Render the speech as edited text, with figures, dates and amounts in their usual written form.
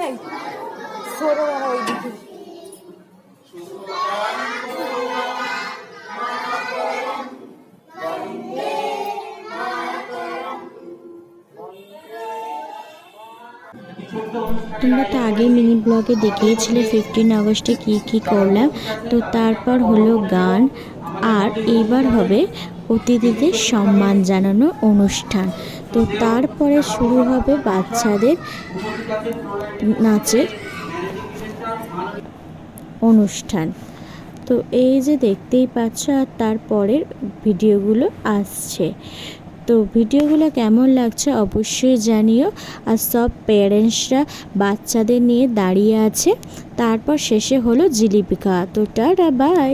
এই সরো বাবা ওইদিকে। তোমরা তো আগেই মিনি ব্লগে দেখিয়েছিলে 15 আগস্টে কি কি করলাম। তো তারপর হলো গান, আর এবার হবে অতিথিদের সম্মান জানানো অনুষ্ঠান। তো তারপরে শুরু হবে বাচ্চাদের নাচের অনুষ্ঠান। তো এই যে দেখতেই পাচ্ছ, আর তারপরের ভিডিওগুলো আসছে। তো ভিডিওগুলো কেমন লাগছে অবশ্যই জানিও। আর সব প্যারেন্টসরা বাচ্চাদের নিয়ে দাঁড়িয়ে আছে। তারপর শেষে হলো জিলিপি খাওয়া। তো টাটা, বাই।